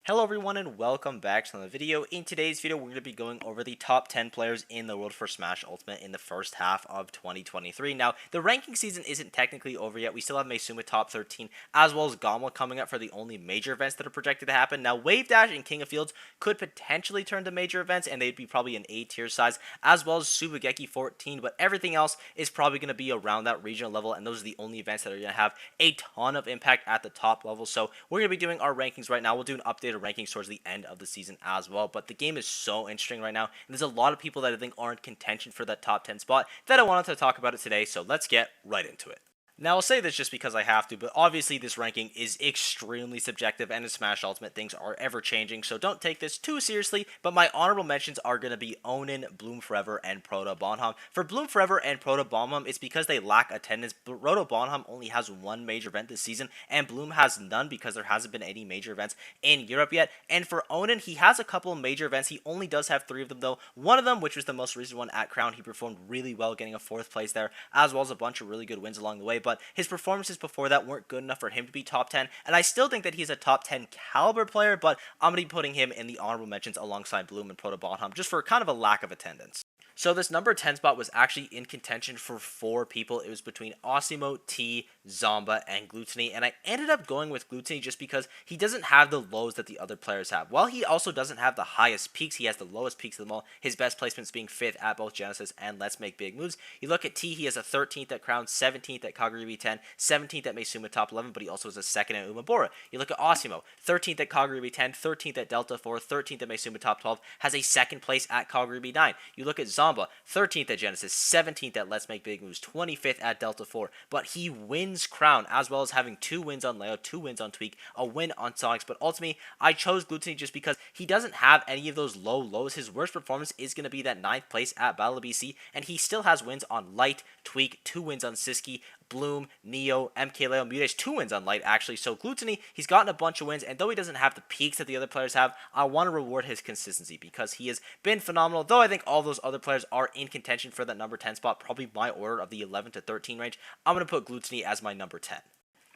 Hello everyone and welcome back to another video. In today's video, we're going to be going over the top 10 players in the world for Smash Ultimate in the first half of 2023. Now, the ranking season isn't technically over yet. We still have Maisuma top 13, as well as Gamma coming up for the only major events that are projected to happen. Now, Wave Dash and King of Fields could potentially turn to major events, and they'd be probably an A tier size, as well as Subageki 14, but everything else is probably going to be around that regional level, and those are the only events that are going to have a ton of impact at the top level. So, we're going to be doing our rankings right now. We'll do an updated rankings towards the end of the season as well, but the game is so interesting right now, and there's a lot of people that I think are in contention for that top 10 spot that I wanted to talk about it today, so let's get right into it. Now, I'll say this just because I have to, but obviously this ranking is extremely subjective, and in Smash Ultimate, things are ever-changing, so don't take this too seriously, but my honorable mentions are going to be Onin, Bloom Forever, and Proto Bonham. For Bloom Forever and Proto Bonham, it's because they lack attendance, but Proto Bonham only has one major event this season, and Bloom has none because there hasn't been any major events in Europe yet, and for Onin, he has a couple of major events. He only does have 3 of them, though. One of them, which was the most recent one at Crown, he performed really well, getting a 4th place there, as well as a bunch of really good wins along the way, but his performances before that weren't good enough for him to be top 10, and I still think that he's a top 10 caliber player, but I'm going to be putting him in the honorable mentions alongside Bloom and Proto Bonham just for kind of a lack of attendance. So this number 10 spot was actually in contention for 4 people. It was between Osimo, T, Zomba, and Gluttony, and I ended up going with Gluttony just because he doesn't have the lows that the other players have. While he also doesn't have the highest peaks, he has the lowest peaks of them all, his best placements being 5th at both Genesis and Let's Make Big Moves. You look at T, he has a 13th at Crown, 17th at Kagura 10, 17th at Maisuma top 11, but he also has a 2nd at Umabora. You look at Osimo, 13th at Kagura 10, 13th at Delta 4, 13th at Maisuma top 12, has a 2nd place at Kagura 9. You look at Zomba, 13th at Genesis, 17th at Let's Make Big Moves, 25th at Delta 4, but he wins Crown, as well as having 2 wins on Leo, 2 wins on Tweak, a win on Sonics, but ultimately, I chose Gluttony just because he doesn't have any of those lows. His worst performance is going to be that 9th place at Battle of BC, and he still has wins on Light, Tweak, 2 wins on Siski, Bloom, Neo, MK Leo, Mutage, 2 wins on Light, actually. So Gluttony, he's gotten a bunch of wins, and though he doesn't have the peaks that the other players have, I want to reward his consistency because he has been phenomenal. Though I think all those other players are in contention for that number 10 spot, probably my order of the 11 to 13 range, I'm going to put Gluttony as my number 10.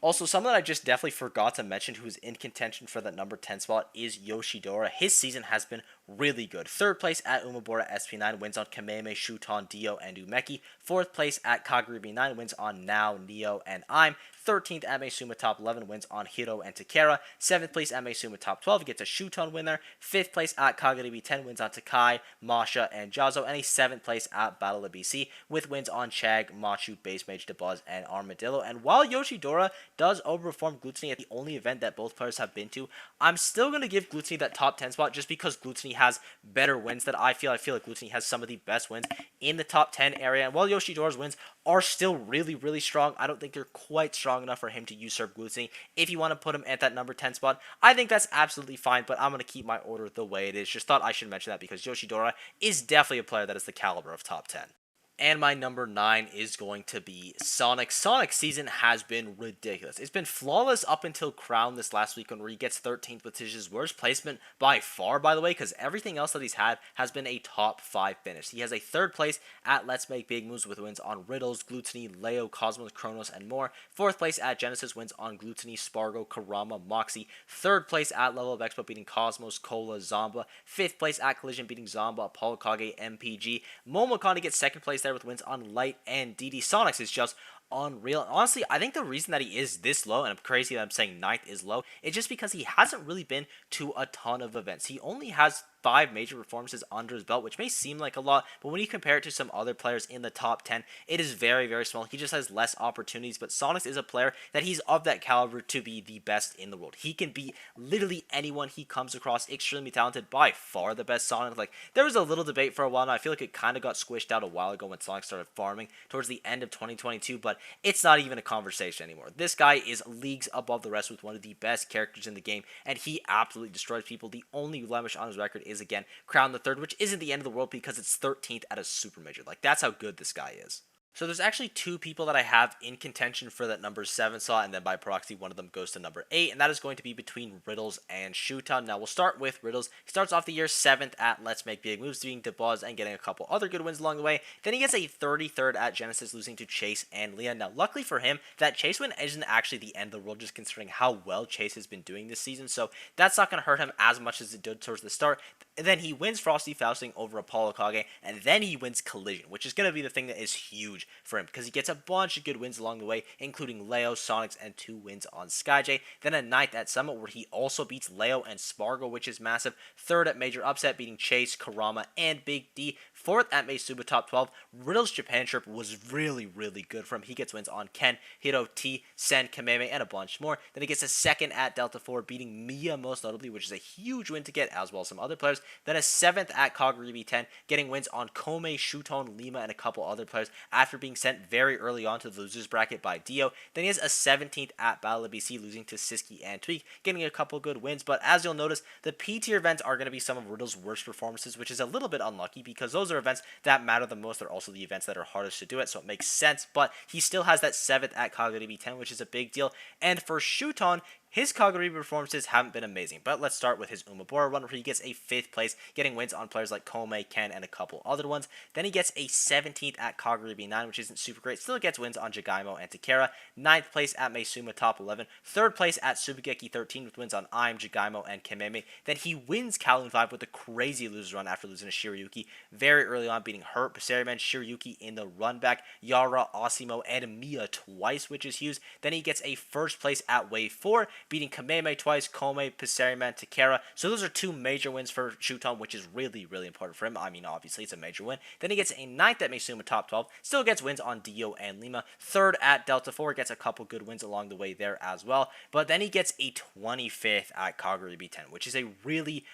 Also, someone that I just definitely forgot to mention who's in contention for that number 10 spot is Yoshidora. His season has been really good. 3rd place at Umabora SP9, wins on Kameme, Shuton, Dio, and Umeki. 4th place at Kagura B9, wins on Now, Neo, and I'm. 13th at Maisuma top 11, wins on Hiro and Takara. 7th place at Maisuma top 12, he gets a Shuton win there. 5th place at Kagura B10, wins on Takai, Masha, and Jazo. And a 7th place at Battle of BC, with wins on Chag, Machu, Base Mage, Dabuz, and Armadillo. And while Yoshidora does overperform Gluttony at the only event that both players have been to, I'm still going to give Gluttony that top 10 spot just because Gluttony has better wins that I feel like Gluttony has some of the best wins in the top 10 area. And while Yoshidora's wins are still really strong, I don't think they're quite strong enough for him to usurp Gluttony. If you want to put him at that number 10 spot, I think that's absolutely fine, but I'm going to keep my order the way it is. Just thought I should mention that because Yoshidora is definitely a player that is the caliber of top 10. And my number 9 is going to be Sonic. Sonic's season has been ridiculous. It's been flawless up until Crown this last weekend where he gets 13th, which is his worst placement by far, by the way, because everything else that he's had has been a top 5 finish. He has a 3rd place at Let's Make Big Moves with wins on Riddles, Gluttony, Leo, Cosmos, Kronos, and more. 4th place at Genesis, wins on Gluttony, Spargo, Karama, Moxie. 3rd place at Level of Expo, beating Cosmos, Cola, Zomba. 5th place at Collision, beating Zomba, Apollo Kage, MPG. Momokani gets 2nd place there with wins on Light and DD. Sonics is just unreal. Honestly, I think the reason that he is this low, and I'm crazy that I'm saying 9th is low, is just because he hasn't really been to a ton of events. He only has 5 major performances under his belt, which may seem like a lot, but when you compare it to some other players in the top 10, it is very small. He just has less opportunities, but Sonics is a player that he's of that caliber to be the best in the world. He can beat literally anyone he comes across. Extremely talented, by far the best Sonic. Like, there was a little debate for a while, and I feel like it kind of got squished out a while ago when Sonic started farming towards the end of 2022, but it's not even a conversation anymore. This guy is leagues above the rest with one of the best characters in the game, and he absolutely destroys people. The only blemish on his record is, again, Crown the 3rd, which isn't the end of the world because it's 13th at a super major. Like, that's how good this guy is. So there's actually two people that I have in contention for that number 7 slot, and then by proxy, one of them goes to number 8, and that is going to be between Riddles and Shuton. Now we'll start with Riddles. He starts off the year 7th at Let's Make Big Moves, beating DeBuzz and getting a couple other good wins along the way. Then he gets a 33rd at Genesis, losing to Chase and Leah. Now luckily for him, that Chase win isn't actually the end of the world, just considering how well Chase has been doing this season, so that's not going to hurt him as much as it did towards the start. And then he wins Frosty Fausting over Apollo Kage, and then he wins Collision, which is going to be the thing that is huge for him, because he gets a bunch of good wins along the way, including Leo, Sonics, and 2 wins on SkyJ. Then a 9th at Summit, where he also beats Leo and Spargo, which is massive. 3rd at Major Upset, beating Chase, Karama, and Big D. 4th at Meisuba Top 12. Riddle's Japan trip was really, really good for him. He gets wins on Ken, Hiro, T, Sen, Kameme, and a bunch more. Then he gets a 2nd at Delta 4, beating Mia most notably, which is a huge win to get, as well as some other players. Then a 7th at Kaguribi 10, getting wins on Kome, Shuton, Lima, and a couple other players after being sent very early on to the losers bracket by Dio. Then he has a 17th at Battle of BC, losing to Siski and Tweak, getting a couple good wins. But as you'll notice, the P tier events are going to be some of Riddle's worst performances, which is a little bit unlucky because those are events that matter the most. They're also the events that are hardest to do it, so it makes sense. But he still has that 7th at Kaguribi 10, which is a big deal. And for Shuton, his Kaguribi performances haven't been amazing, but let's start with his Umabora run, where he gets a 5th place, getting wins on players like Kome, Ken, and a couple other ones. Then he gets a 17th at Kaguribi 9, which isn't super great. Still gets wins on Jagaimo and Takara. 9th place at Meisuma Top 11. 3rd place at Subigeki 13 with wins on Aim, Jagaimo, and Kameme. Then he wins Kowloon 5 with a crazy loser run after losing to Shiryuki very early on, beating Hurt, Passeriman, Shiryuki in the run back, Yara, Osimo, and Mia twice, which is huge. Then he gets a 1st place at Wave 4, beating Kameme twice, Kome, Passeriman, Takara. So those are 2 major wins for Shuton, which is really, really important for him. I mean, obviously, it's a major win. Then he gets a 9th at Meisuma Top 12. Still gets wins on Dio and Lima. 3rd at Delta 4. Gets a couple good wins along the way there as well. But then he gets a 25th at Kaguribi 10, which is a really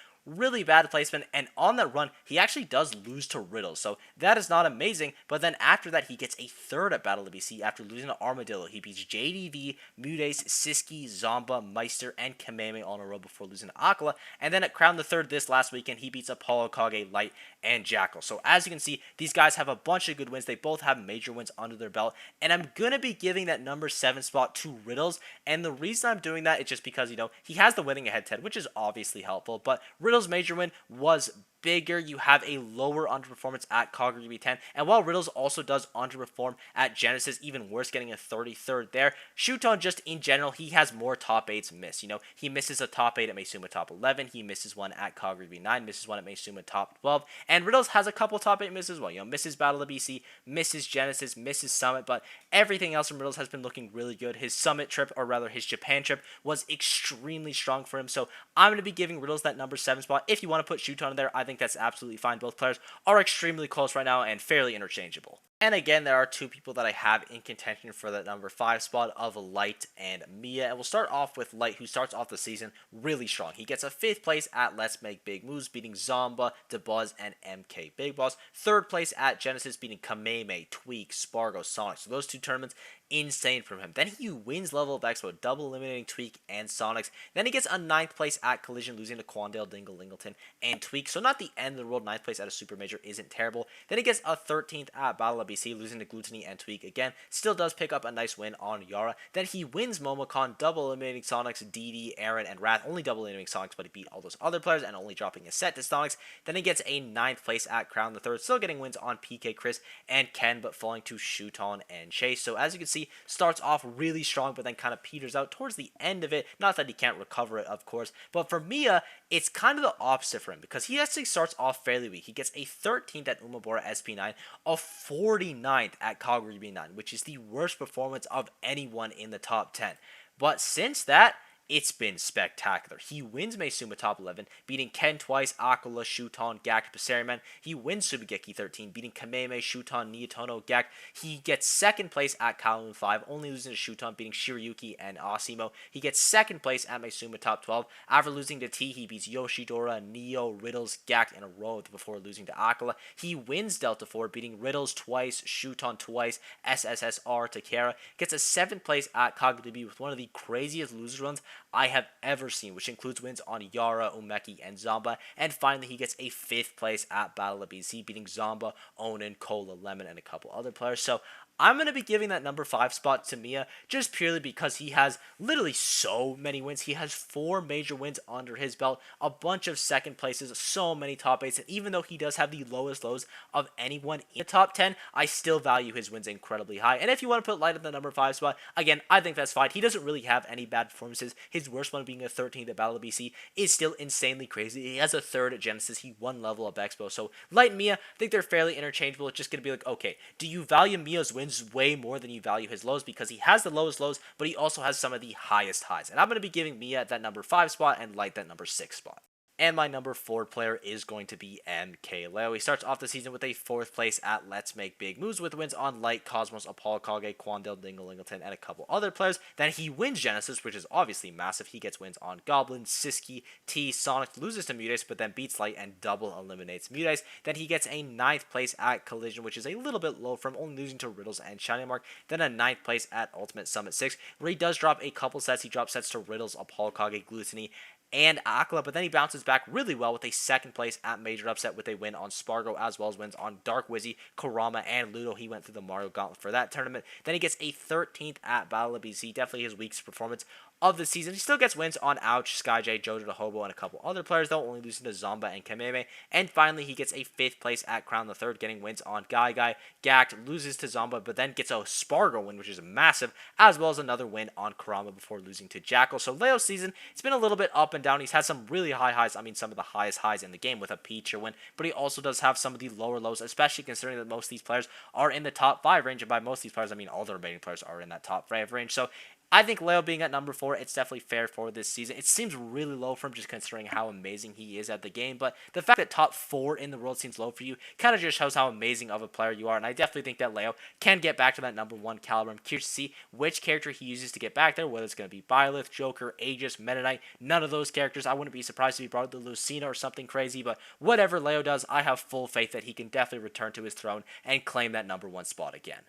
bad placement, and on that run, he actually does lose to Riddle, so that is not amazing. But then after that, he gets a 3rd at Battle of BC after losing to Armadillo. He beats JDV, Mudes, Siski, Zomba, Meister, and Kameme all in a row before losing to Akala, and then at Crown the 3rd this last weekend, he beats Apollo, Kage, Light, and Jackal. So as you can see, these guys have a bunch of good wins. They both have major wins under their belt, and I'm going to be giving that number 7 spot to Riddles, and the reason I'm doing that is just because, he has the winning head-to-head, which is obviously helpful, but Riddle's major win was bigger. You have a lower underperformance at Kaguribi 10, and while Riddles also does underperform at Genesis, even worse, getting a 33rd there, Shuton just in general, he has more top 8s miss. He misses a top 8 at Meisuma Top 11, he misses one at Kaguribi 9, misses one at Meisuma Top 12, and Riddles has a couple top 8 misses as well. Misses Battle of BC, misses Genesis, misses Summit, but everything else from Riddles has been looking really good. His Summit trip, or rather his Japan trip, was extremely strong for him, so I'm going to be giving Riddles that number 7 spot. If you want to put Shuton in there, I think that's absolutely fine. Both players are extremely close right now and fairly interchangeable. And again, there are 2 people that I have in contention for that number 5 spot of Light and Mia. And we'll start off with Light, who starts off the season really strong. He gets a 5th place at Let's Make Big Moves, beating Zomba, DeBuzz, and MK Big Boss. 3rd place at Genesis, beating Kameme, Tweak, Spargo, Sonic. So those 2 tournaments, insane from him. Then he wins Level of Expo, double eliminating Tweak and Sonics. Then he gets a 9th place at Collision, losing to Quandale, Dingle, Lingleton, and Tweak. So not the end of the world. 9th place at a Super Major isn't terrible. Then he gets a 13th at Battle of BC, losing to Gluttony and Tweak again. Still does pick up a nice win on Yara. Then he wins Momocon, double eliminating Sonics, DD, Aaron, and Wrath. Only double eliminating Sonics, but he beat all those other players and only dropping a set to Sonics. Then he gets a 9th place at Crown the 3rd, still getting wins on PK, Chris, and Ken, but falling to Shuton and Chase. So as you can see, starts off really strong, but then kind of peters out towards the end of it. Not that he can't recover it, of course, but for Mia, it's kind of the opposite for him, because he actually starts off fairly weak. He gets a 13th at Umabora SP9, a 49th at Kaguribi 9, which is the worst performance of anyone in the top 10. But since that, it's been spectacular. He wins Meisuma Top 11, beating Ken twice, Akala, Shuton, Gak, Passeriman. He wins Subigeki 13, beating Kameme, Shuton, Niitono, Gak. He gets 2nd place at Kowloon 5, only losing to Shuton, beating Shiryuki and Osimo. He gets 2nd place at Meisuma Top 12. After losing to T, he beats Yoshidora, Neo, Riddles, Gak in a row before losing to Akala. He wins Delta 4, beating Riddles twice, Shuton twice, SSSR, Takara. Gets a 7th place at Kaguribi with one of the craziest loser runs I have ever seen, which includes wins on Yara, Umeki, and Zomba. And finally, he gets a 5th place at Battle of BC, beating Zomba, Onin, Cola, Lemon, and a couple other players. So I'm going to be giving that number 5 spot to Mia just purely because he has literally so many wins. He has 4 major wins under his belt, a bunch of second places, so many top 8s, and even though he does have the lowest lows of anyone in the top 10, I still value his wins incredibly high. And if you want to put Light at the number 5 spot, again, I think that's fine. He doesn't really have any bad performances. His worst one being a 13th at Battle of BC is still insanely crazy. He has a 3rd at Genesis. He won level up Expo. So Light and Mia, I think they're fairly interchangeable. It's just going to be like, okay, do you value Mia's wins way more than you value his lows? Because he has the lowest lows, but he also has some of the highest highs. And I'm going to be giving Mia that number 5 spot and Light that number 6 spot. And my number 4 player is going to be MKLeo. He starts off the season with a 4th place at Let's Make Big Moves with wins on Light, Cosmos, Apollo Kage, Quandale, Dingle-Lingleton, and a couple other players. Then he wins Genesis, which is obviously massive. He gets wins on Goblin, Siski, T, Sonic, loses to Mutace, but then beats Light and double eliminates Mutace. Then he gets a 9th place at Collision, which is a little bit low from only losing to Riddles and Shining Mark. Then a 9th place at Ultimate Summit 6, where he does drop a couple sets. He drops sets to Riddles, Apollo Kage, Gluttony, and Aquila, but then he bounces back really well with a 2nd place at Major Upset with a win on Spargo, as well as wins on Dark Wizzy, Kurama, and Ludo. He went through the Mario Gauntlet for that tournament. Then he gets a 13th at Battle of BC, definitely his weakest performance of the season. He still gets wins on Ouch, Skyjay, Jojo the Hobo, and a couple other players, though, only losing to Zomba and Kameme. And finally, he gets a 5th place at Crown the Third, getting wins on Guy, Gact, loses to Zomba, but then gets a Spargo win, which is massive, as well as another win on Kurama before losing to Jackal. So Leo's season, it's been a little bit up and down. He's had some really high highs, I mean some of the highest highs in the game with a Peacher win, but he also does have some of the lower lows, especially considering that most of these players are in the top 5 range, and by most of these players, I mean all the remaining players are in that top 5 range. So I think Leo being at number 4, it's definitely fair for this season. It seems really low for him just considering how amazing he is at the game, but the fact that top 4 in the world seems low for you kind of just shows how amazing of a player you are, and I definitely think that Leo can get back to that number 1 caliber. I'm curious to see which character he uses to get back there, whether it's going to be Byleth, Joker, Aegis, Meta Knight, none of those characters. I wouldn't be surprised if he brought the Lucina or something crazy, but whatever Leo does, I have full faith that he can definitely return to his throne and claim that number 1 spot again.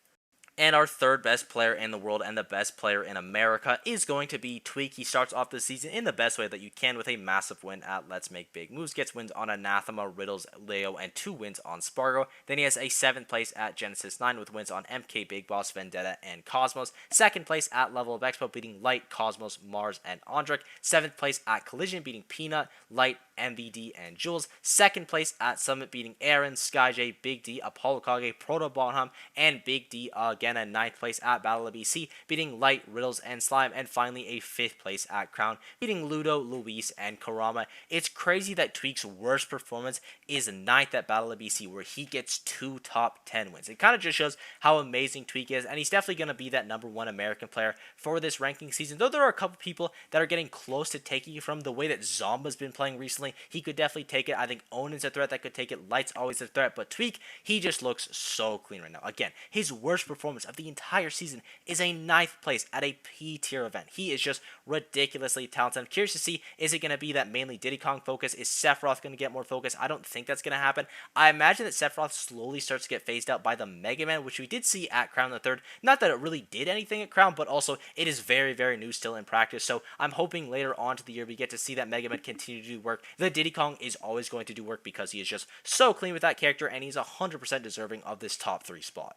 And our 3rd best player in the world and the best player in America is going to be Tweak. He starts off the season in the best way that you can with a massive win at Let's Make Big Moves. Gets wins on Anathema, Riddles, Leo, and 2 wins on Spargo. Then he has a 7th place at Genesis 9 with wins on MK, Big Boss, Vendetta, and Cosmos. 2nd place at Level of Expo, beating Light, Cosmos, Mars, and Andric. 7th place at Collision, beating Peanut, Light, MVD, and Jules. 2nd place at Summit, beating Aaron, Skyjay, Big D, Apollo Kage, Proto Bonham, and Big D again. A 9th place at Battle of BC, beating Light, Riddles, and Slime. And finally a 5th place at Crown, beating Ludo, Luis, and Kurama. It's crazy that Tweak's worst performance is 9th at Battle of BC, where he gets 2 top 10 wins. It kind of just shows how amazing Tweak is, and he's definitely going to be that number 1 American player for this ranking season. Though there are a couple people that are getting close to taking it from the way that Zomba's been playing recently. He could definitely take it. I think Onin's a threat that could take it. Light's always a threat, but Tweak, he just looks so clean right now. Again, his worst performance of the entire season is a 9th place at a P tier event. He is just ridiculously talented. I'm curious to see, is it going to be that mainly Diddy Kong focus? Is Sephiroth going to get more focus? I don't think that's going to happen. I imagine that Sephiroth slowly starts to get phased out by the Mega Man, which we did see at Crown the Third. Not that it really did anything at Crown, but also it is very, very new still in practice. So I'm hoping later on to the year we get to see that Mega Man continue to do work. The Diddy Kong is always going to do work because he is just so clean with that character, and he's 100% deserving of this top 3 spot.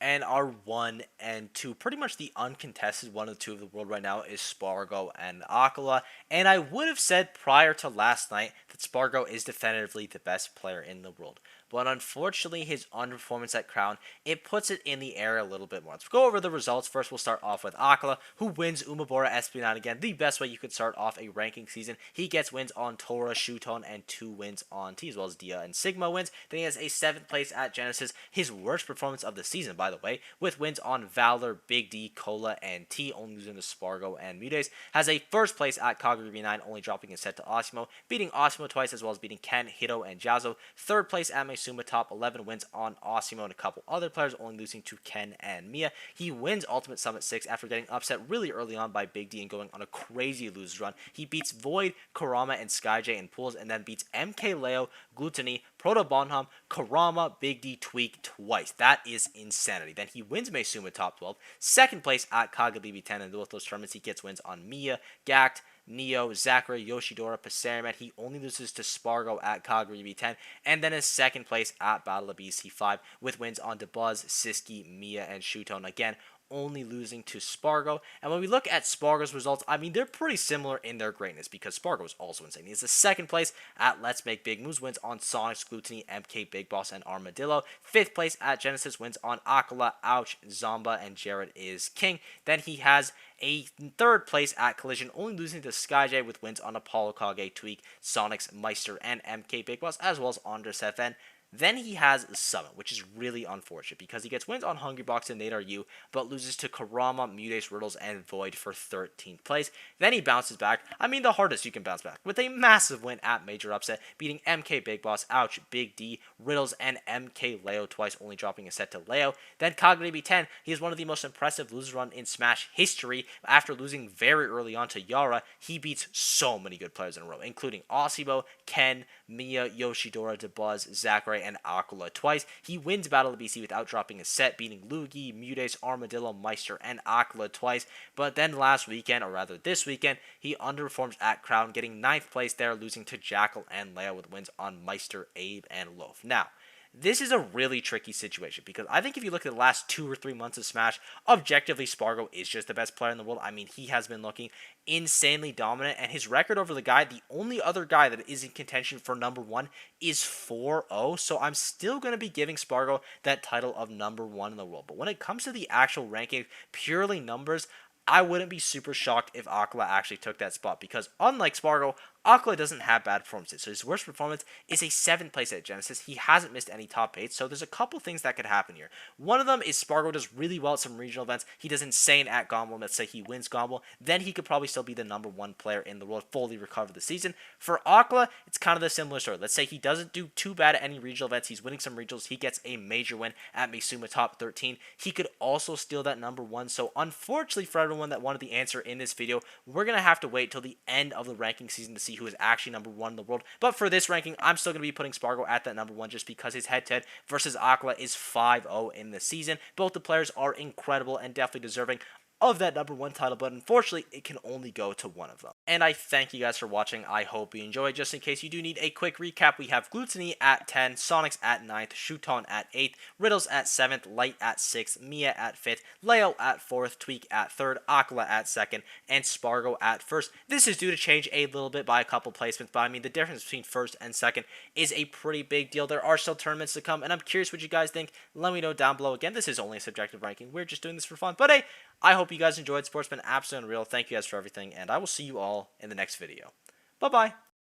And our 1 and 2, pretty much the uncontested 1 and 2 of the world right now is Spargo and Aquila. And I would have said prior to last night that Spargo is definitively the best player in the world. But unfortunately, his underperformance at Crown, it puts it in the air a little bit more. Let's go over the results. First, we'll start off with Aquila, who wins Umabora SP9 again. The best way you could start off a ranking season. He gets wins on Tora, Shuton, and 2 wins on T, as well as Dia and Sigma wins. Then he has a 7th place at Genesis, his worst performance of the season, by the way, with wins on Valor, Big D, Cola, and T, only losing to Spargo and Mutace. Has a 1st place at Kagura 9, only dropping a set to Osimo, beating Osimo twice, as well as beating Ken, Hito, and Jazo. 3rd place at Suma, top 11 wins on Osimo and a couple other players, only losing to Ken and Mia. He wins Ultimate Summit 6 after getting upset really early on by Big D and going on a crazy lose run. He beats Void, Kurama, and Skyjay in pools, and then beats MKLeo, Gluttony, Proto Bonham, Kurama, Big D, Tweak twice. That is insanity. Then he wins Meisuma top 12. 2nd place at Kagalibi 10, and with those tournaments he gets wins on Mia, Gact, Neo, Zachary, Yoshidora, Passeriman. He only loses to Spargo at Calgary B10, and then in second place at Battle of BC5 with wins on DeBuzz, Siski, Mia, and Shuton. Again, only losing to Spargo. And when we look at Spargo's results, I mean, they're pretty similar in their greatness because Spargo is also insane. He's the second place at Let's Make Big Moves, wins on Sonics, Glutony, MK, Big Boss, and Armadillo. Fifth place at Genesis, wins on Akala, Ouch, Zomba, and Jared is King. Then he has a third place at Collision, only losing to SkyJ with wins on Apollo, Kage, Tweak, Sonics, Meister, and MK Big Boss, as well as Andres FN. Then he has Summit, which is really unfortunate because he gets wins on Hungrybox and Nadar U, but loses to Karama, Mutace, Riddles, and Void for 13th place. Then he bounces back. I mean, the hardest you can bounce back, with a massive win at Major Upset, beating MK Big Boss, Ouch, Big D, Riddles, and MK Leo twice, only dropping a set to Leo. Then Kagurabi 10, he is one of the most impressive loser run in Smash history. After losing very early on to Yara, he beats so many good players in a row, including Osibo, Ken, Mia, Yoshidora, DeBuzz, Zachary, and Aquila twice. He wins Battle of BC without dropping a set, beating Luigi, Mutace, Armadillo, Meister, and Aquila twice. But then last weekend, or rather this weekend, he underperforms at Crown, getting 9th place there, losing to Jackal and Leo with wins on Meister, Abe, and Loaf. Now, this is a really tricky situation because I think if you look at the last 2 or 3 months of Smash, objectively Spargo is just the best player in the world. I mean, he has been looking insanely dominant, and his record over the only other guy that is in contention for number 1 is 4-0. So I'm still going to be giving Spargo that title of number 1 in the world. But when it comes to the actual ranking, purely numbers, I wouldn't be super shocked if Aquila actually took that spot because unlike Spargo, Aquila doesn't have bad performances. So his worst performance is a 7th place at Genesis. He hasn't missed any top 8, so there's a couple things that could happen here. One of them is Spargo does really well at some regional events. He does insane at Gomble. Let's say he wins Gomble. Then he could probably still be the number 1 player in the world, fully recover the season. For Aquila, it's kind of the similar story. Let's say he doesn't do too bad at any regional events. He's winning some regionals. He gets a major win at Misuma top 13. He could also steal that number 1. So unfortunately for everyone that wanted the answer in this video, we're going to have to wait till the end of the ranking season to see who is actually number 1 in the world. But for this ranking, I'm still going to be putting Spargo at that number 1 just because his head-to-head versus Aquila is 5-0 in the season. Both the players are incredible and definitely deserving of that number 1 title, but unfortunately, it can only go to one of them. And I thank you guys for watching. I hope you enjoyed. Just in case you do need a quick recap, we have Glutony at 10, Sonics at 9th, Shuton at 8th, Riddles at 7th, Light at 6th, Mia at 5th, Leo at 4th, Tweak at 3rd, Aquila at 2nd, and Spargo at 1st. This is due to change a little bit by a couple placements, but I mean, the difference between 1st and 2nd is a pretty big deal. There are still tournaments to come, and I'm curious what you guys think. Let me know down below. Again, this is only a subjective ranking. We're just doing this for fun. But hey, I hope you guys enjoyed. Sports been absolutely unreal. Thank you guys for everything, and I will see you all in the next video. Bye-bye.